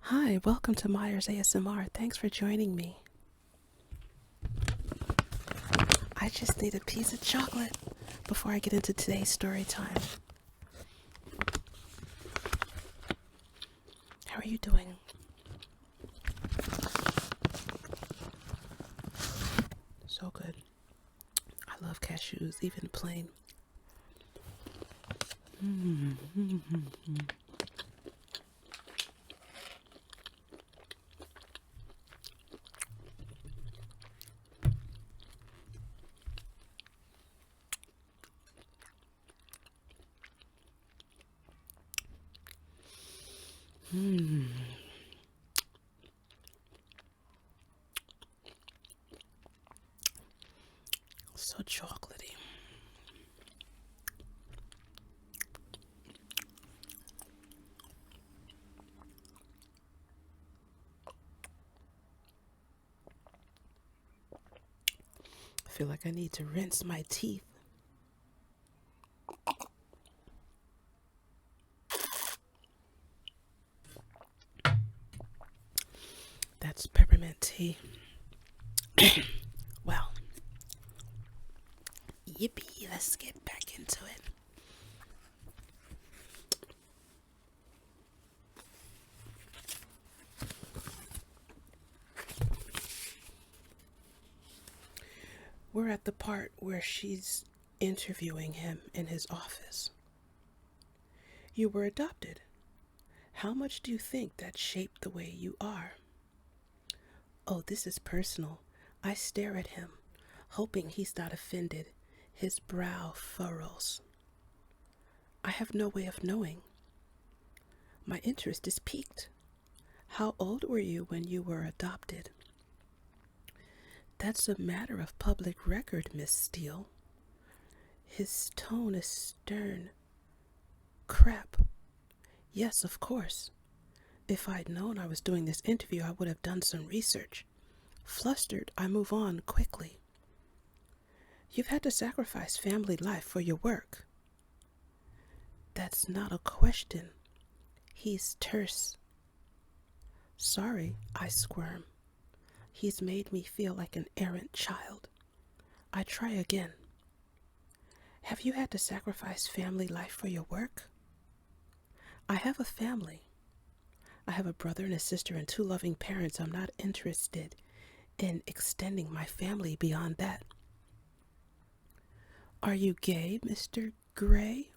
Hi, welcome to Myers ASMR. Thanks for joining me. I just need a piece of chocolate before I get into today's story time. How are you doing? So good. I love cashews, even plain. So chocolatey. I feel like I need to rinse my teeth. That's peppermint tea. Well, yippee, let's get back into it. We're at the part where she's interviewing him in his office. You were adopted. How much do you think that shaped the way you are? Oh, this is personal. I stare at him, hoping he's not offended. His brow furrows. I have no way of knowing. My interest is piqued. How old were you when you were adopted? That's a matter of public record, Miss Steele. His tone is stern. Crap. Yes, of course. If I'd known I was doing this interview, I would have done some research. Flustered, I move on quickly. You've had to sacrifice family life for your work. That's not a question. He's terse. Sorry, I squirm. He's made me feel like an errant child. I try again. Have you had to sacrifice family life for your work? I have a family. I have a brother and a sister and 2 loving parents. I'm not interested in extending my family beyond that. Are you gay, Mr. Gray?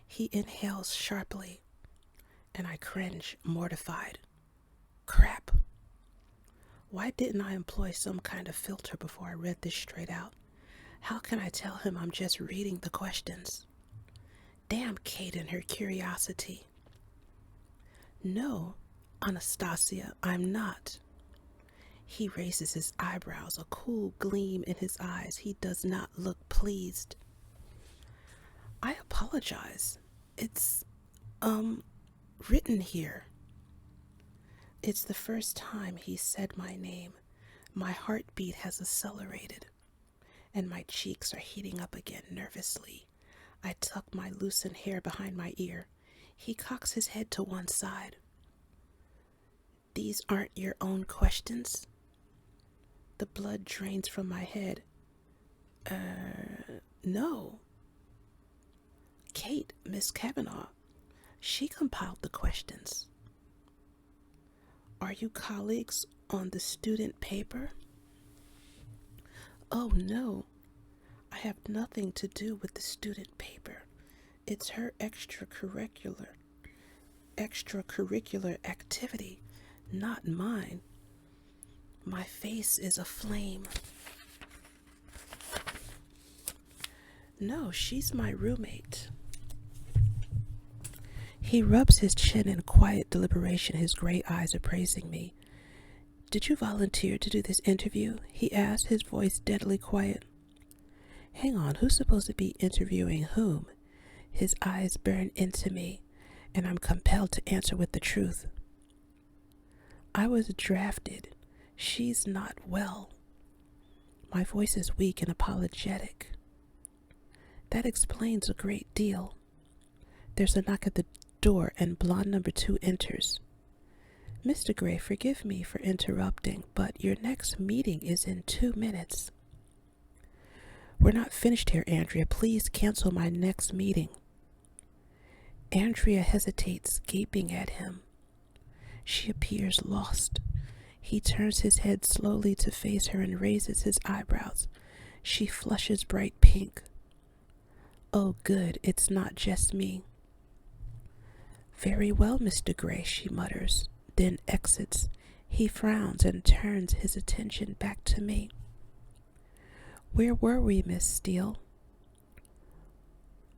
He inhales sharply, and I cringe, mortified. Crap. Why didn't I employ some kind of filter before I read this straight out? How can I tell him I'm just reading the questions? Damn Kate and her curiosity. No, Anastasia, I'm not. He raises his eyebrows, a cool gleam in his eyes. He does not look pleased. I apologize. It's, written here. It's the first time he said my name. My heartbeat has accelerated, and my cheeks are heating up again nervously. I tuck my loosened hair behind my ear. He cocks his head to one side. These aren't your own questions? The blood drains from my head. No. Kate, Miss Kavanaugh, she compiled the questions. Are you colleagues on the student paper? Oh no, I have nothing to do with the student paper. It's her extracurricular activity, not mine. My face is aflame. No, she's my roommate. He rubs his chin in quiet deliberation, his gray eyes appraising me. Did you volunteer to do this interview? He asked, his voice deadly quiet. Hang on, who's supposed to be interviewing whom? His eyes burn into me, and I'm compelled to answer with the truth. I was drafted. She's not well. My voice is weak and apologetic. That explains a great deal. There's a knock at the door and blonde number 2 enters. Mr. Gray, forgive me for interrupting, but your next meeting is in 2 minutes. We're not finished here, Andrea. Please cancel my next meeting. Andrea hesitates, gaping at him. She appears lost. He turns his head slowly to face her and raises his eyebrows. She flushes bright pink. Oh, good, it's not just me. Very well, Mr. Gray, she mutters, then exits. He frowns and turns his attention back to me. Where were we, Miss Steele?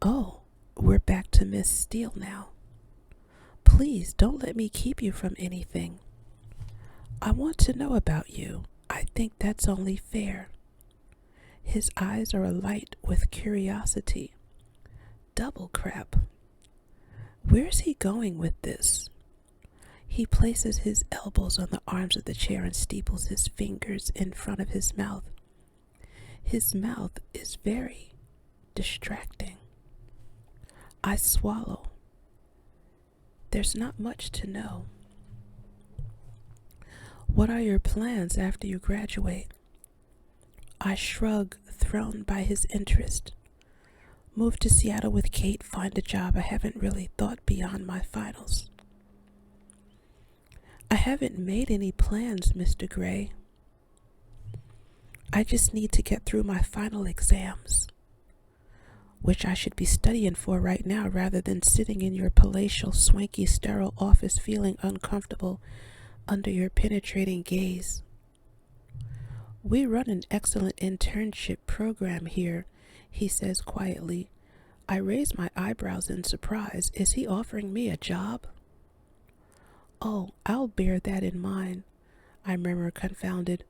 Oh, we're back to Miss Steele now. Please don't let me keep you from anything. I want to know about you. I think that's only fair. His eyes are alight with curiosity. Double crap. Where's he going with this? He places his elbows on the arms of the chair and steeples his fingers in front of his mouth. His mouth is very distracting. I swallow. There's not much to know. What are your plans after you graduate? I shrug, thrown by his interest. Move to Seattle with Kate, find a job. I haven't really thought beyond my finals. I haven't made any plans, Mr. Gray. I just need to get through my final exams, which I should be studying for right now rather than sitting in your palatial, swanky, sterile office feeling uncomfortable under your penetrating gaze. We run an excellent internship program here, he says quietly. I raise my eyebrows in surprise. Is he offering me a job? Oh, I'll bear that in mind, I murmur, confounded,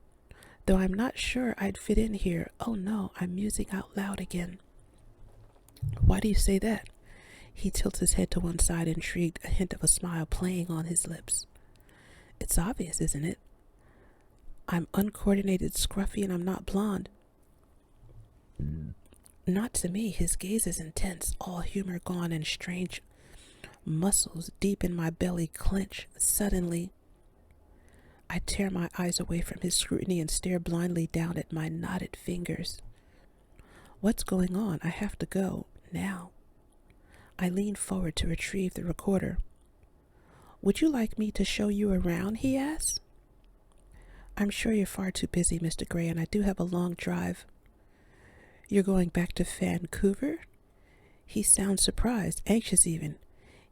though I'm not sure I'd fit in here. Oh no, I'm musing out loud again. Why do you say that? He tilts his head to one side, intrigued, a hint of a smile playing on his lips. It's obvious, isn't it? I'm uncoordinated, scruffy, and I'm not blonde. Not to me. His gaze is intense, all humor gone, and strange muscles deep in my belly clench. Suddenly, I tear my eyes away from his scrutiny and stare blindly down at my knotted fingers. What's going on? I have to go now. I lean forward to retrieve the recorder. Would you like me to show you around? He asks. I'm sure you're far too busy, Mr. Gray, and I do have a long drive. You're going back to Vancouver? He sounds surprised, anxious even.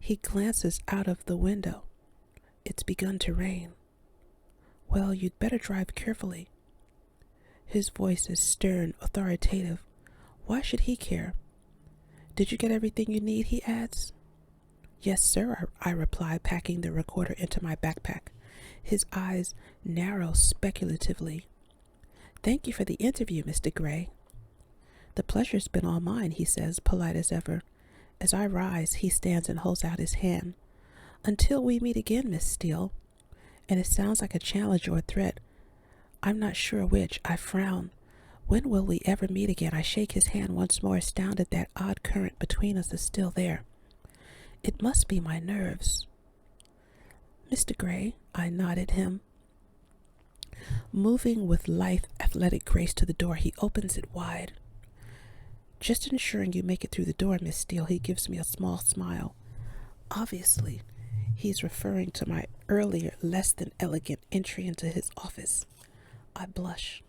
He glances out of the window. It's begun to rain. Well, you'd better drive carefully. His voice is stern, authoritative. Why should he care? Did you get everything you need? He adds. Yes, sir, I reply, packing the recorder into my backpack. His eyes narrow speculatively. Thank you for the interview, Mr. Gray. The pleasure's been all mine, he says, polite as ever. As I rise, he stands and holds out his hand. Until we meet again, Miss Steele. And it sounds like a challenge or a threat. I'm not sure which. I frown. When will we ever meet again? I shake his hand once more, astounded that odd current between us is still there. It must be my nerves. Mr. Gray, I nod at him. Moving with lithe, athletic grace to the door, he opens it wide. Just ensuring you make it through the door, Miss Steele. He gives me a small smile. Obviously, he's referring to my earlier, less than elegant entry into his office. I blush.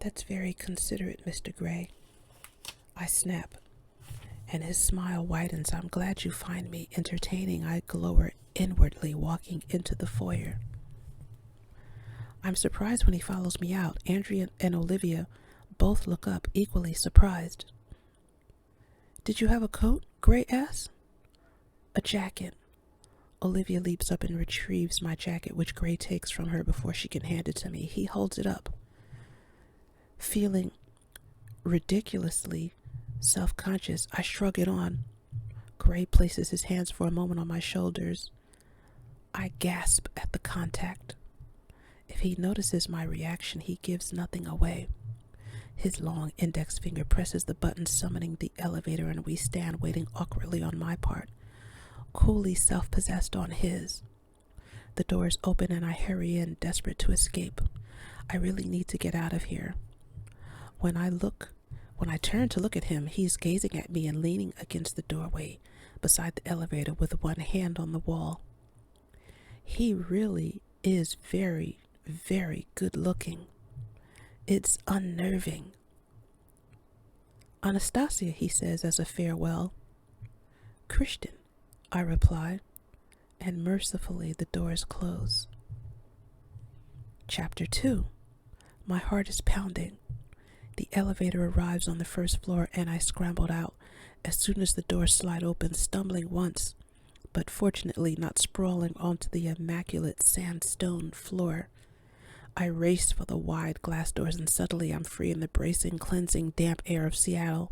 That's very considerate, Mr. Gray. I snap, and his smile widens. I'm glad you find me entertaining. I glower inwardly, walking into the foyer. I'm surprised when he follows me out. Andrea and Olivia both look up, equally surprised. Did you have a coat? Gray asks. A jacket. Olivia leaps up and retrieves my jacket, which Gray takes from her before she can hand it to me. He holds it up. Feeling ridiculously self-conscious, I shrug it on. Gray places his hands for a moment on my shoulders. I gasp at the contact. If he notices my reaction, he gives nothing away. His long index finger presses the button summoning the elevator, and we stand waiting awkwardly on my part, coolly self-possessed on his. The doors open and I hurry in, desperate to escape. I really need to get out of here. When I turn to look at him, he's gazing at me and leaning against the doorway beside the elevator with one hand on the wall. He really is very, very good looking. It's unnerving. Anastasia, he says as a farewell. Christian, I reply, and mercifully the doors close. Chapter 2. My heart is pounding. The elevator arrives on the first floor and I scrambled out as soon as the doors slide open, stumbling once, but fortunately not sprawling onto the immaculate sandstone floor. I race for the wide glass doors and suddenly I'm free in the bracing, cleansing, damp air of Seattle.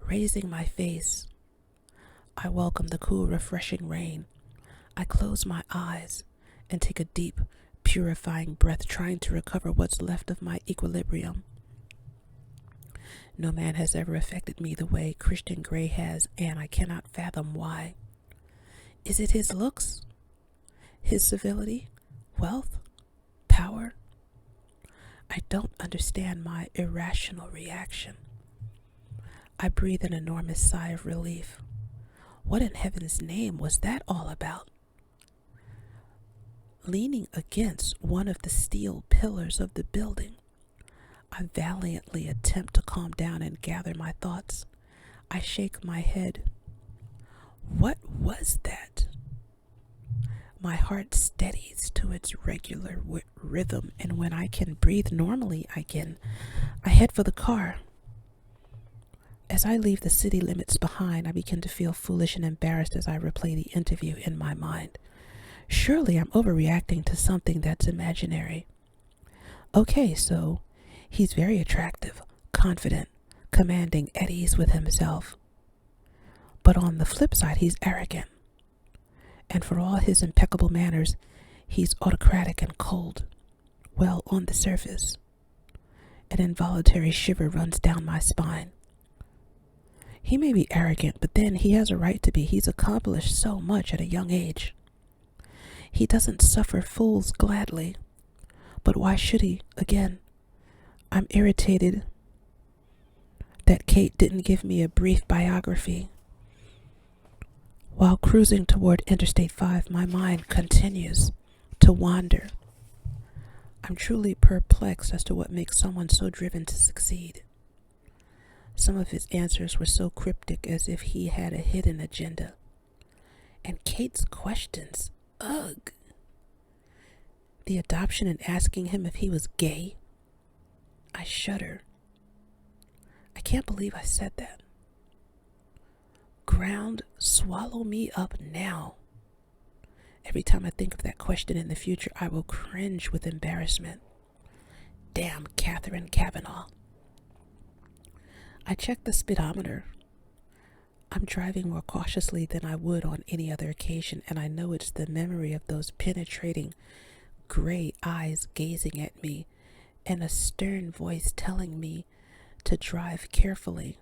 Raising my face, I welcome the cool, refreshing rain. I close my eyes and take a deep, purifying breath, trying to recover what's left of my equilibrium. No man has ever affected me the way Christian Grey has, and I cannot fathom why. Is it his looks? His civility? Wealth? Power? I don't understand my irrational reaction. I breathe an enormous sigh of relief. What in heaven's name was that all about? Leaning against one of the steel pillars of the building, I valiantly attempt to calm down and gather my thoughts. I shake my head. What was that? My heart steadies to its regular rhythm, and when I can breathe normally again, I head for the car. As I leave the city limits behind, I begin to feel foolish and embarrassed as I replay the interview in my mind. Surely I'm overreacting to something that's imaginary. Okay, so he's very attractive, confident, commanding, at ease with himself. But on the flip side, he's arrogant. And for all his impeccable manners, he's autocratic and cold. Well, on the surface, an involuntary shiver runs down my spine. He may be arrogant, but then he has a right to be. He's accomplished so much at a young age. He doesn't suffer fools gladly. But why should he? Again, I'm irritated that Kate didn't give me a brief biography. While cruising toward Interstate 5, my mind continues to wander. I'm truly perplexed as to what makes someone so driven to succeed. Some of his answers were so cryptic, as if he had a hidden agenda. And Kate's questions, ugh. The adoption and asking him if he was gay. I shudder. I can't believe I said that. Ground, swallow me up now. Every time I think of that question in the future, I will cringe with embarrassment. Damn Catherine Kavanaugh. I check the speedometer. I'm driving more cautiously than I would on any other occasion, and I know it's the memory of those penetrating gray eyes gazing at me and a stern voice telling me to drive carefully.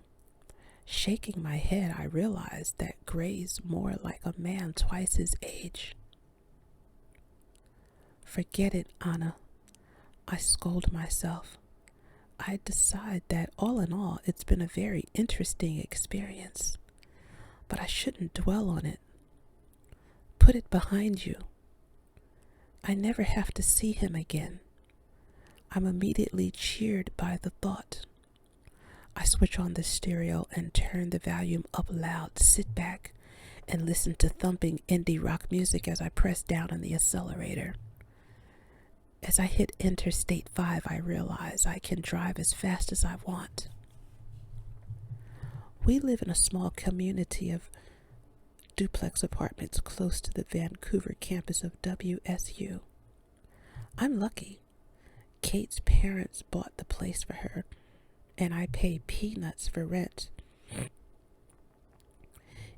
Shaking my head, I realize that Gray's more like a man twice his age. Forget it, Anna. I scold myself. I decide that all in all, it's been a very interesting experience, but I shouldn't dwell on it. Put it behind you. I never have to see him again. I'm immediately cheered by the thought. I switch on the stereo and turn the volume up loud, sit back, and listen to thumping indie rock music as I press down on the accelerator. As I hit Interstate 5, I realize I can drive as fast as I want. We live in a small community of duplex apartments close to the Vancouver campus of WSU. I'm lucky. Kate's parents bought the place for her, and I pay peanuts for rent.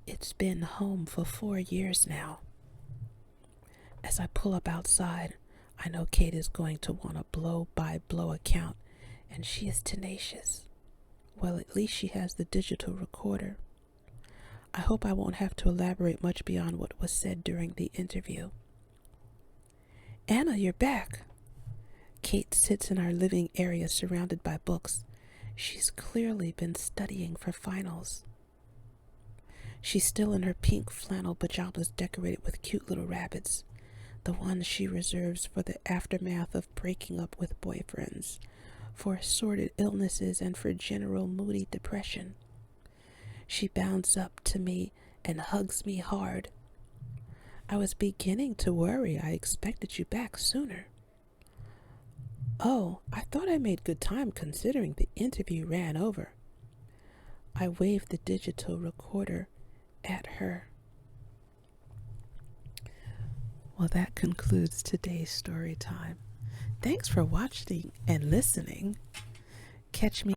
It's been home for 4 years now. As I pull up outside, I know Kate is going to want a blow-by-blow account, and she is tenacious. Well, at least she has the digital recorder. I hope I won't have to elaborate much beyond what was said during the interview. Anna, you're back. Kate sits in our living area surrounded by books. She's clearly been studying for finals. She's still in her pink flannel pajamas decorated with cute little rabbits, the ones she reserves for the aftermath of breaking up with boyfriends, for assorted illnesses, and for general moody depression. She bounds up to me and hugs me hard. I was beginning to worry. I expected you back sooner. Oh, I thought I made good time considering the interview ran over. I waved the digital recorder at her. Well, that concludes today's story time. Thanks for watching and listening. Catch me